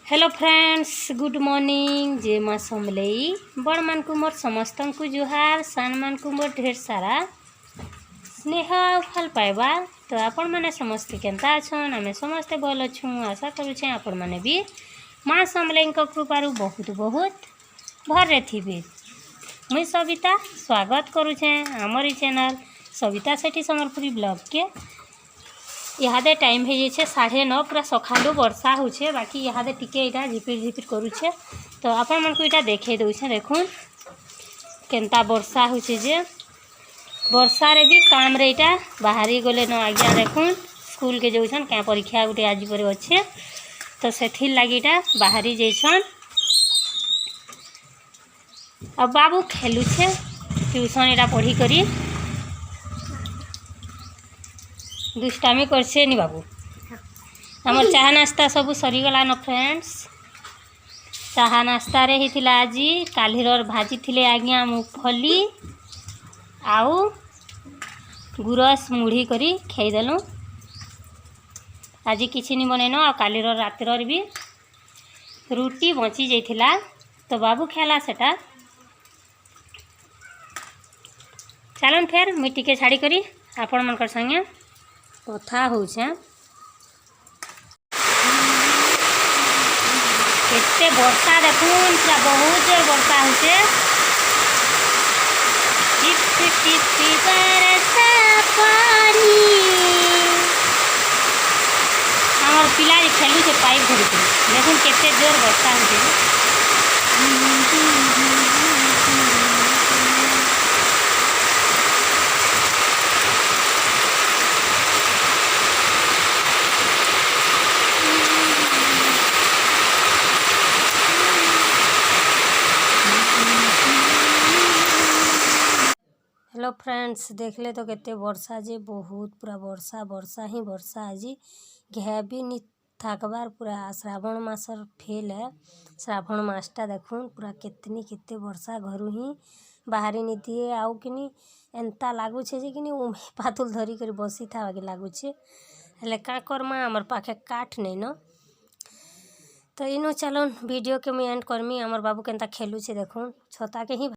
Hello friends, good morning. जे माँ समलई बड़ मान को मोर समस्त को जुहार, सान मान को मोर ढेर सारा स्नेह भल पाइबा। तो आपण मैंने समस्ते केनता अछन? आमे समस्ते भल अच्छु। आशा करुचे आपण मैंने भी माँ समलई कृपारू बहुत बहुत भरे थी। मुई सविता स्वागत करुचे आमर चैनल सविता सेठी समरपुरी ब्लॉग के। इहादे टाइम हो जाए 9:30 पूरा सकालू वर्षा होचे, बाकी इहादे टिके इटा झिपिर झिपिर करुचे। तो आपण मन को इटा देखे दउछे, देखुन केनता वर्षा होचे। जे वर्षा रे भी काम रे इटा बाहरी गले न आज्ञा। देखुन स्कूल के जाउछन, क्या परीक्षा गुटे आज पर अच्छे, तो सेथिर लागी इटा बाहरी जाइछन। अब बाबू खेलुछे ट्यूशन इटा पढ़ी करी दुष्टामी करछे नी बाबू। हमर चाहा नाश्ता सब सरीगला न फ्रेंड्स। चाहा नाश्ता रे ही थिला आज कालीर भाजी थिले आज्ञा मूंगफली आउ गुरस मुढ़ी करी खाईदेलु। आज किछि नी बनैनो। आ कालीर रातिर भी रुटी बची जाइथिला, तो बाबू खेला सेटा। चलन फेर मुई टिके छाड़ी करी आपण मनकर संगे कथा होछे। केते वर्षा देखुन, पूरा बहुत जोर वर्षा होछे। टिप टिप टिप टिप बरसा पानी। हमर पिला खेलु छे पाइप धरि के। देखुन केते जोर वर्षा होछे। हेलो फ्रेंड्स, देख ले तो केते वर्षा जे बहुत पूरा वर्षा वर्षा ही वर्षा। आज घे भी नी थाकबार। पूरा श्रावण मासर फेल है। श्रावण मासटा देखुन पूरा केतनी केते वर्षा। घरू ही बाहरी नी दिए आउ किनी एंता लागुछे जे किनी उमे पातुल धरी कर बसी था बाकी लागुछे। हेले का करमा, हमर पाखे काठ नहीं न। तो इनो चलन वीडियो के मुई एंड करमी। हमर बाबू केनता खेलुछे देखुन छता के ही।